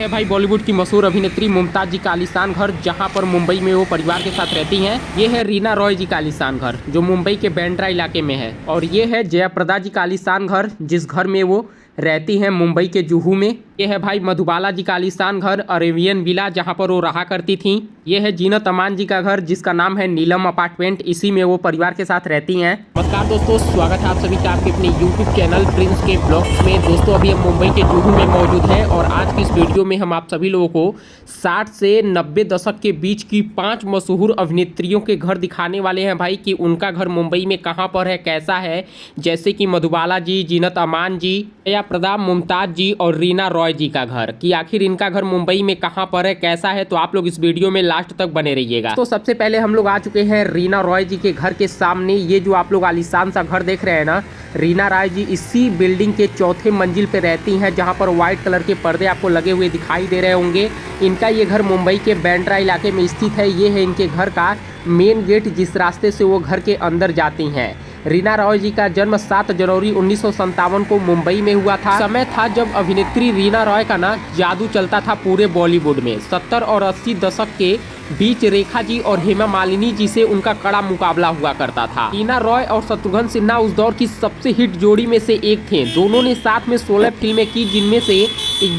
है भाई बॉलीवुड की मशहूर अभिनेत्री मुमताज जी का आलीशान घर, जहां पर मुंबई में वो परिवार के साथ रहती हैं। ये है रीना रॉय जी का आलीशान घर, जो मुंबई के बांद्रा इलाके में है। और ये है जयाप्रदा जी का आलीशान घर, जिस घर में वो रहती हैं मुंबई के जुहू में। ये है भाई मधुबाला जी का आलीशान घर, अरेबियन विला, जहां पर वो रहा करती थी। ये है जीनत अमान जी का घर, जिसका नाम है नीलम अपार्टमेंट। इसी में वो परिवार के साथ रहती हैं। नमस्कार दोस्तों, स्वागत है आप सभी का आपके अपने यूट्यूब चैनल प्रिंस के ब्लॉग्स में। दोस्तों अभी हम मुंबई के जुहू में मौजूद हैं और आज की इस वीडियो में हम आप सभी लोगों को 60 से 90 दशक के बीच की 5 मशहूर अभिनेत्रियों के घर दिखाने वाले हैं भाई, कि उनका घर मुंबई में कहाँ पर है, कैसा है। जैसे कि मधुबाला जी, जीनत अमान जी, जयाप्रदा, मुमताज जी और रीना रॉय जी का घर, कि आखिर इनका घर मुंबई में कहाँ पर है, कैसा है। तो आप लोग इस वीडियो में लास्ट तक बने रहिएगा। तो सबसे पहले हम लोग आ चुके हैं रीना रॉय जी के घर के सामने। ये जो आप लोग आलीशान सा घर देख रहे हैं ना, रीना रॉय जी इसी बिल्डिंग के चौथे मंजिल पे रहती हैं, जहां पर व्हाइट कलर के पर्दे आपको लगे हुए दिखाई दे रहे होंगे। इनका ये घर मुंबई के बांद्रा इलाके में स्थित है। ये है इनके घर का मेन गेट, जिस रास्ते से वो घर के अंदर जाती हैं। रीना रॉय जी का जन्म 7 जनवरी 1957 को मुंबई में हुआ था। समय था जब अभिनेत्री रीना रॉय का ना जादू चलता था पूरे बॉलीवुड में। 70 और 80 दशक के बीच रेखा जी और हेमा मालिनी जी से उनका कड़ा मुकाबला हुआ करता था। रीना रॉय और शत्रुघ्न सिन्हा उस दौर की सबसे हिट जोड़ी में से एक थे। दोनों ने साथ में 16 फिल्में की, जिनमें से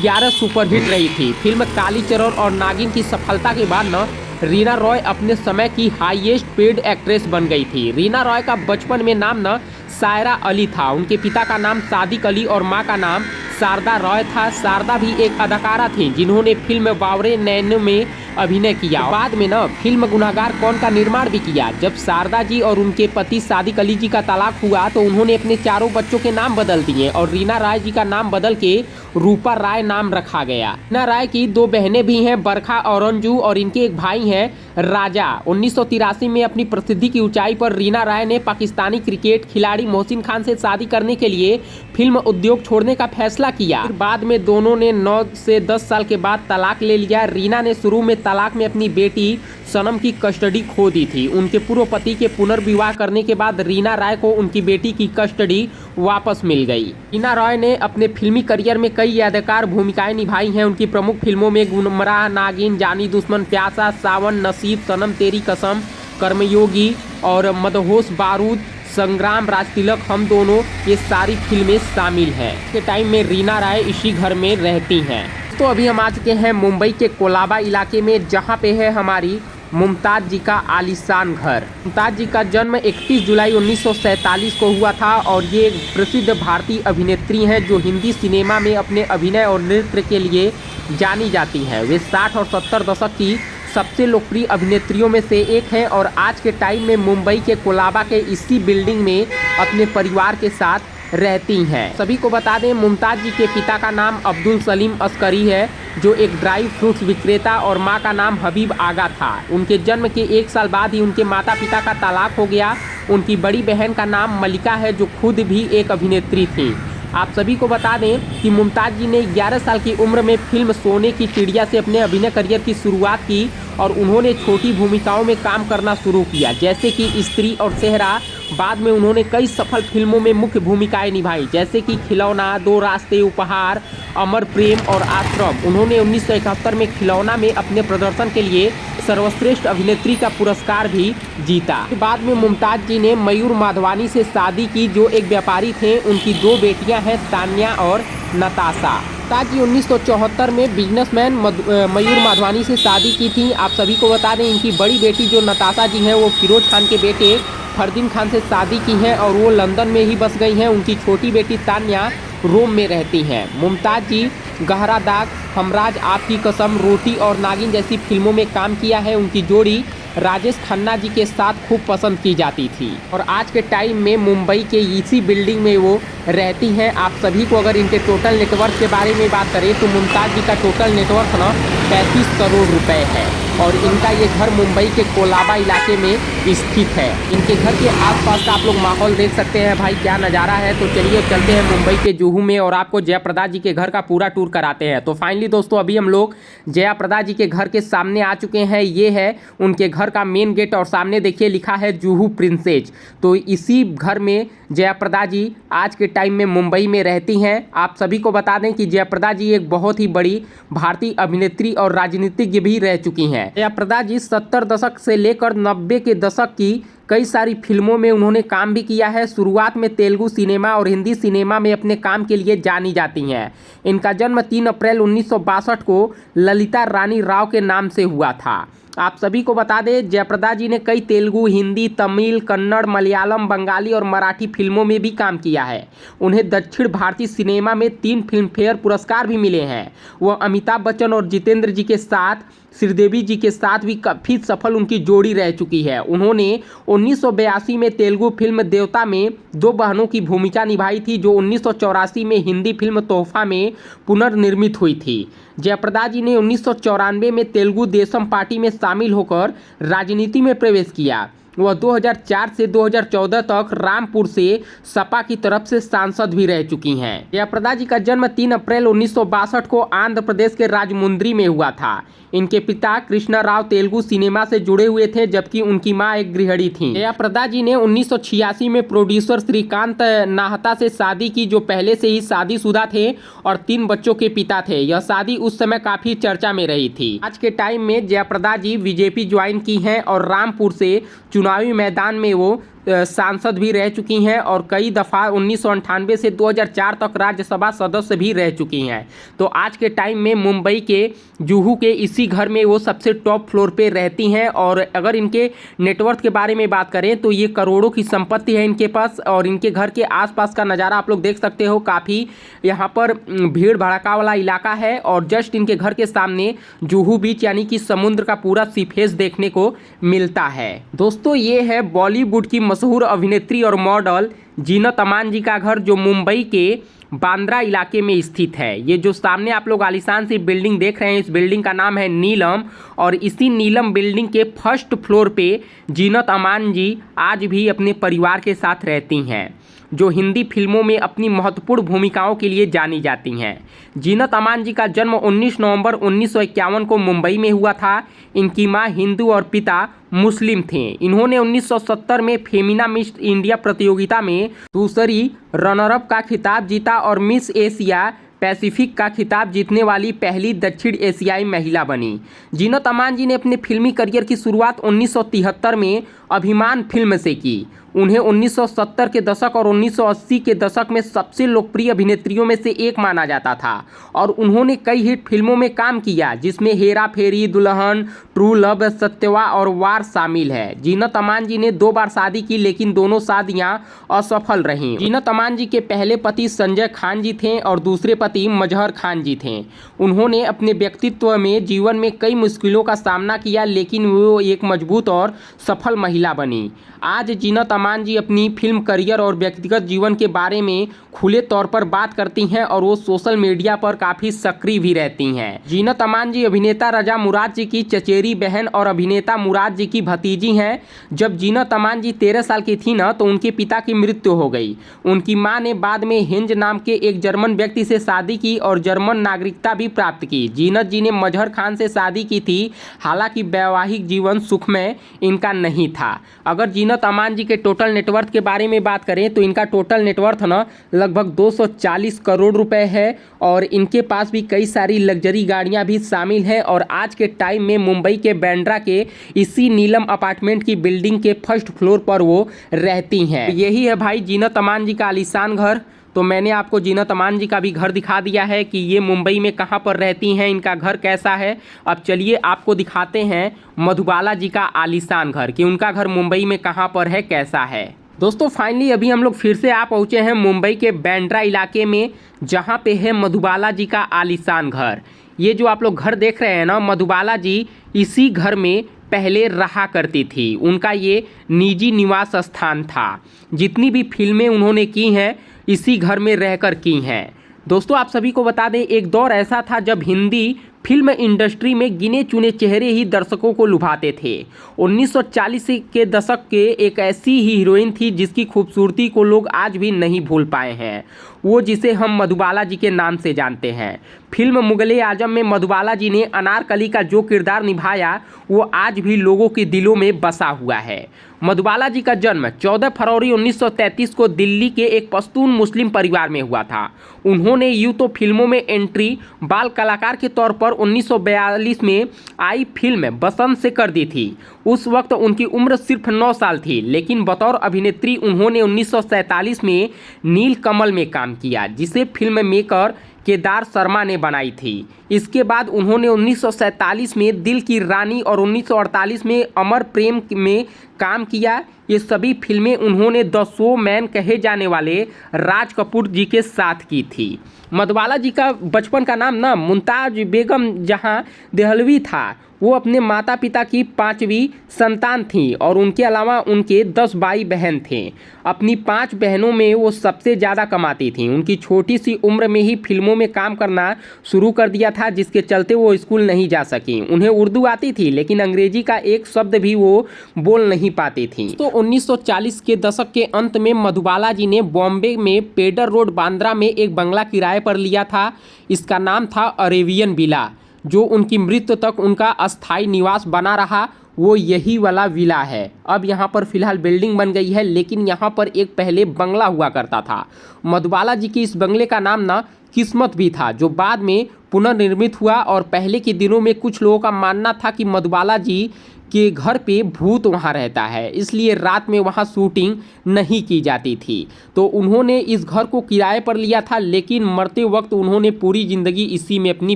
11 सुपरहिट रही थी। फिल्म कालीचरण और नागिन की सफलता के बाद न रीना रॉय अपने समय की हाईएस्ट पेड एक्ट्रेस बन गई थी। रीना रॉय का बचपन में नाम न सायरा अली था। उनके पिता का नाम सादिक अली और मां का नाम शारदा रॉय था। शारदा भी एक अदाकारा थी, जिन्होंने फिल्म बावरे नैनो में अभिनय किया। बाद में न फिल्म गुनाहगार कौन का निर्माण भी किया। जब शारदा जी और उनके पति सादिक अली जी का तलाक हुआ तो उन्होंने अपने चारों बच्चों के नाम बदल दिए और रीना रॉय जी का नाम बदल के रूपा राय नाम रखा गया। रीना रॉय की 2 बहनें भी हैं, बरखा और अंजू, और इनके एक भाई हैं राजा। 1983 में अपनी प्रसिद्धि की ऊंचाई पर रीना रॉय ने पाकिस्तानी क्रिकेट खिलाड़ी मोहसिन खान से शादी करने के लिए फिल्म उद्योग छोड़ने का फैसला किया। फिर बाद में दोनों ने 9 से 10 साल के बाद तलाक ले लिया। रीना ने शुरू में तलाक में अपनी बेटी सनम की कस्टडी खो दी थी। उनके पूर्व पति के पुनर्विवाह करने के बाद रीना रॉय को उनकी बेटी की कस्टडी वापस मिल गई। रीना रॉय ने अपने फिल्मी करियर में कई यादगार भूमिकाएं निभाई हैं। उनकी प्रमुख फिल्मों में गुमराह, नागिन, जानी दुश्मन, प्यासा, सावन, नसीब, सनम तेरी कसम, कर्मयोगी और मदहोश बारूद, संग्राम, राजतिलक, हम दोनों, ये सारी फिल्में शामिल हैं। के टाइम में रीना रॉय इसी घर में रहती हैं। तो अभी हम आ चुके हैं मुंबई के कोलाबा इलाके में, जहां पे है हमारी मुमताज जी का आलीशान घर। मुमताज जी का जन्म 31 जुलाई 1947 को हुआ था और ये एक प्रसिद्ध भारतीय अभिनेत्री हैं, जो हिंदी सिनेमा में अपने अभिनय और नृत्य के लिए जानी जाती हैं। वे 60 और 70 दशक की सबसे लोकप्रिय अभिनेत्रियों में से एक हैं और आज के टाइम में मुंबई के कोलाबा के इसी बिल्डिंग में अपने परिवार के साथ रहती हैं। सभी को बता दें, मुमताज जी के पिता का नाम अब्दुल सलीम अस्करी है, जो एक ड्राई फ्रूट्स विक्रेता, और मां का नाम हबीब आगा था। उनके जन्म के 1 साल बाद ही उनके माता पिता का तलाक हो गया। उनकी बड़ी बहन का नाम मलिका है, जो खुद भी एक अभिनेत्री थी। आप सभी को बता दें कि मुमताज जी ने 11 साल की उम्र में फिल्म सोने की चिड़िया से अपने अभिनय करियर की शुरुआत की और उन्होंने छोटी भूमिकाओं में काम करना शुरू किया, जैसे कि स्त्री और सेहरा। बाद में उन्होंने कई सफल फिल्मों में मुख्य भूमिकाएं निभाई, जैसे कि खिलौना, 2 रास्ते, उपहार, अमर प्रेम और आश्रम। उन्होंने 1971 में खिलौना में अपने प्रदर्शन के लिए सर्वश्रेष्ठ अभिनेत्री का पुरस्कार भी जीता। बाद में मुमताज जी ने मयूर माधवानी से शादी की, जो एक व्यापारी थे। उनकी 2 बेटियां हैं, तान्या और नताशा। मुमताज जी 1974 में बिजनेसमैन मयूर माधवानी से शादी की थी। आप सभी को बता दें, इनकी बड़ी बेटी जो नताशा जी हैं, वो फिरोज खान के बेटे फरदीन खान से शादी की हैं और वो लंदन में ही बस गई हैं। उनकी छोटी बेटी तान्या रोम में रहती हैं। मुमताज जी गहरा दाग, हमराज, आपकी कसम, रोटी और नागिन जैसी फिल्मों में काम किया है। उनकी जोड़ी राजेश खन्ना जी के साथ खूब पसंद की जाती थी और आज के टाइम में मुंबई के इसी बिल्डिंग में वो रहती हैं। आप सभी को अगर इनके टोटल नेटवर्क के बारे में बात करें तो मुमताज जी का टोटल नेटवर्क ना 35 करोड़ रुपए है और इनका ये घर मुंबई के कोलाबा इलाके में स्थित है। इनके घर के आसपास का आप लोग माहौल देख सकते हैं भाई, क्या नज़ारा है। तो चलिए चलते हैं मुंबई के जुहू में और आपको जयाप्रदा जी के घर का पूरा टूर कराते हैं। तो फाइनली दोस्तों अभी हम लोग जयाप्रदा जी के घर के सामने आ चुके हैं। ये है उनके घर का मेन गेट और सामने देखिए लिखा है जुहू प्रिंसेस। तो इसी घर में जयाप्रदा जी आज के टाइम में मुंबई में रहती हैं। आप सभी को बता दें कि जयाप्रदा जी एक बहुत ही बड़ी भारतीय अभिनेत्री और राजनीतिज्ञ भी रह चुकी हैं। जयाप्रदा जी 70 दशक से लेकर 90 के दशक की कई सारी फिल्मों में उन्होंने काम भी किया है। शुरुआत में तेलुगु सिनेमा और हिंदी सिनेमा में अपने काम के लिए जानी जाती हैं। इनका जन्म 3 अप्रैल 1962 को ललिता रानी राव के नाम से हुआ था। आप सभी को बता दें जयाप्रदा जी ने कई तेलुगु, हिंदी, तमिल, कन्नड़, मलयालम, बंगाली और मराठी फिल्मों में भी काम किया है। उन्हें दक्षिण भारतीय सिनेमा में 3 फिल्मफेयर पुरस्कार भी मिले हैं। वह अमिताभ बच्चन और जितेंद्र जी के साथ, श्रीदेवी जी के साथ भी काफ़ी सफल उनकी जोड़ी रह चुकी है। उन्होंने 1982 में तेलुगु फिल्म देवता में 2 बहनों की भूमिका निभाई थी, जो 1984 में हिंदी फिल्म तोहफा में पुनर्निर्मित हुई थी। जयाप्रदा जी ने 1994 में तेलुगु देशम पार्टी में शामिल होकर राजनीति में प्रवेश किया। वह 2004 से 2014 तक रामपुर से सपा की तरफ से सांसद भी रह चुकी हैं। जयाप्रदा जी का जन्म 3 अप्रैल 1962 को आंध्र प्रदेश के राजमुंद्री में हुआ था। इनके पिता कृष्णा राव तेलुगु सिनेमा से जुड़े हुए थे, जबकि उनकी मां एक गृहिणी थीं। जयाप्रदा जी ने 1986 में प्रोड्यूसर श्रीकांत नाहता से शादी की, जो पहले से ही शादीशुदा थे और 3 बच्चों के पिता थे। यह शादी उस समय काफी चर्चा में रही थी। आज के टाइम में जयाप्रदा जी बीजेपी ज्वाइन की हैं और रामपुर से चुनावी मैदान में वो सांसद भी रह चुकी हैं और कई दफ़ा 1998 से 2004 तक राज्यसभा सदस्य भी रह चुकी हैं। तो आज के टाइम में मुंबई के जुहू के इसी घर में वो सबसे टॉप फ्लोर पे रहती हैं। और अगर इनके नेटवर्थ के बारे में बात करें तो ये करोड़ों की संपत्ति है इनके पास। और इनके घर के आसपास का नज़ारा आप लोग देख सकते हो, काफ़ी यहाँ पर भीड़ भड़का वाला इलाका है। और जस्ट इनके घर के सामने जुहू बीच यानी कि समुद्र का पूरा सीफेस देखने को मिलता है। दोस्तों ये है बॉलीवुड की मशहूर अभिनेत्री और मॉडल जीनत अमान जी का घर, जो मुंबई के बांद्रा इलाके में स्थित है। ये जो सामने आप लोग आलीशान सी बिल्डिंग देख रहे हैं, इस बिल्डिंग का नाम है नीलम। और इसी नीलम बिल्डिंग के फर्स्ट फ्लोर पे जीनत अमान जी आज भी अपने परिवार के साथ रहती हैं, जो हिंदी फिल्मों में अपनी महत्वपूर्ण भूमिकाओं के लिए जानी जाती हैं। जीनत अमान जी का जन्म 19 नवंबर 1951 को मुंबई में हुआ था। इनकी मां हिंदू और पिता मुस्लिम थे। इन्होंने 1970 में फेमिना मिस इंडिया प्रतियोगिता में दूसरी रनरअप का खिताब जीता और मिस एशिया पैसिफिक का खिताब जीतने वाली पहली दक्षिण एशियाई महिला बनी। जीनत अमान जी ने अपने फिल्मी करियर की शुरुआत 1973 में अभिमान फिल्म से की। उन्हें 1970 के दशक और 1980 के दशक में सबसे लोकप्रिय अभिनेत्रियों में से एक माना जाता था और उन्होंने कई हिट फिल्मों में काम किया, जिसमें हेरा फेरी, दुल्हन, ट्रू लव, सत्यवा और वार शामिल है। जीनत अमान जी ने 2 बार शादी की, लेकिन दोनों शादियां असफल रहीं। जीनत अमान जी के पहले पति संजय खान जी थे और दूसरे पति मजहर खान जी थे। उन्होंने अपने व्यक्तित्व में जीवन में कई मुश्किलों का सामना किया, लेकिन वो एक मजबूत और सफल महिला बनी। आज जीनत अमान जी अपनी फिल्म करियर और व्यक्तिगत जीवन के बारे में खुले तौर पर बात करती हैं और वो सोशल मीडिया पर काफ़ी सक्रिय भी रहती हैं। जीनत अमान जी अभिनेता रजा मुराद जी की चचेरी बहन और अभिनेता मुराद जी की भतीजी हैं। जब जीनत अमान जी 13 साल की थी ना, तो उनके पिता की मृत्यु हो गई। उनकी मां ने बाद में हिंज नाम के एक जर्मन व्यक्ति से शादी की और जर्मन नागरिकता भी प्राप्त की। जीनत जी ने मजहर खान से शादी की थी, हालांकि वैवाहिक जीवन सुखमय इनका नहीं था। अगर जीनत अमान जी के टोटल नेटवर्थ के बारे में बात करें तो इनका टोटल नेटवर्थ ना लगभग 240 करोड़ रुपए है और इनके पास भी कई सारी लग्जरी गाड़ियां भी शामिल हैं। और आज के टाइम में मुंबई के बांद्रा के इसी नीलम अपार्टमेंट की बिल्डिंग के फर्स्ट फ्लोर पर वो रहती हैं। यही है भाई जीनत अमान जी का आलीशान घर। तो मैंने आपको जीनत अमान जी का भी घर दिखा दिया है कि ये मुंबई में कहाँ पर रहती हैं, इनका घर कैसा है। अब चलिए आपको दिखाते हैं मधुबाला जी का आलीशान घर कि उनका घर मुंबई में कहाँ पर है, कैसा है। दोस्तों फाइनली अभी हम लोग फिर से आ पहुँचे हैं मुंबई के बांद्रा इलाके में, जहाँ पे है मधुबाला जी का आलीशान घर। ये जो आप लोग घर देख रहे हैं ना, मधुबाला जी इसी घर में पहले रहा करती थी। उनका ये निजी निवास स्थान था। जितनी भी फिल्में उन्होंने की हैं इसी घर में रहकर की हैं। दोस्तों आप सभी को बता दें, एक दौर ऐसा था जब हिंदी फिल्म इंडस्ट्री में गिने चुने चेहरे ही दर्शकों को लुभाते थे। 1940 के दशक के एक ऐसी ही हीरोइन थी जिसकी खूबसूरती को लोग आज भी नहीं भूल पाए हैं, वो जिसे हम मधुबाला जी के नाम से जानते हैं। फिल्म मुगले आजम में मधुबाला जी ने अनारकली का जो किरदार निभाया वो आज भी लोगों के दिलों में बसा हुआ है। मधुबाला जी का जन्म 14 फरवरी 1933 को दिल्ली के एक पश्तून मुस्लिम परिवार में हुआ था। उन्होंने यूँ तो फिल्मों में एंट्री बाल कलाकार के तौर पर 1942 में आई फिल्म बसंत से कर दी थी। उस वक्त उनकी उम्र सिर्फ 9 साल थी, लेकिन बतौर अभिनेत्री उन्होंने 1947 में नील कमल में काम किया, जिसे फिल्म मेकर केदार शर्मा ने बनाई थी। इसके बाद उन्होंने 1947 में दिल की रानी और 1948 में अमर प्रेम में काम किया। ये सभी फिल्में उन्होंने द शो मैन कहे जाने वाले राज कपूर जी के साथ की थी। मधुबाला जी का बचपन का नाम ना मुमताज बेगम जहां देहलवी था। वो अपने माता पिता की 5वीं संतान थीं और उनके अलावा उनके 10 भाई बहन थे। अपनी 5 बहनों में वो सबसे ज़्यादा कमाती थीं। उनकी छोटी सी उम्र में ही फिल्मों में काम करना शुरू कर दिया था, जिसके चलते वो स्कूल नहीं जा सकी। उन्हें उर्दू आती थी, लेकिन अंग्रेजी का एक शब्द भी वो बोल नहीं पाती थी। तो 1940 के दशक के अंत में मधुबाला जी ने बॉम्बे में पेडर रोड बांद्रा में एक बंगला किराए पर लिया था। इसका नाम था अरेबियन विला, जो उनकी मृत्यु तक उनका अस्थायी निवास बना रहा। वो यही वाला विला है। अब यहाँ पर फिलहाल बिल्डिंग बन गई है, लेकिन यहाँ पर एक पहले बंगला हुआ करता था। मधुबाला जी की इस बंगले का नाम ना किस्मत भी था, जो बाद में पुनर्निर्मित हुआ। और पहले के दिनों में कुछ लोगों का मानना था कि मधुबाला जी के घर पे भूत वहाँ रहता है, इसलिए रात में वहाँ शूटिंग नहीं की जाती थी। तो उन्होंने इस घर को किराए पर लिया था, लेकिन मरते वक्त उन्होंने पूरी ज़िंदगी इसी में अपनी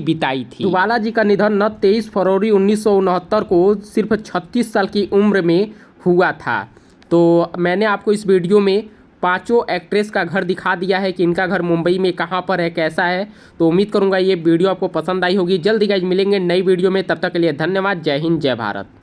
बिताई थी। मधुबाला जी का निधन न 23 फरवरी 1969 को सिर्फ 36 साल की उम्र में हुआ था। तो मैंने आपको इस वीडियो में 5 एक्ट्रेस का घर दिखा दिया है कि इनका घर मुंबई में कहाँ पर है, कैसा है। तो उम्मीद करूँगा ये वीडियो आपको पसंद आई होगी। जल्दी गाइस मिलेंगे नई वीडियो में, तब तक के लिए धन्यवाद। जय हिंद, जय भारत।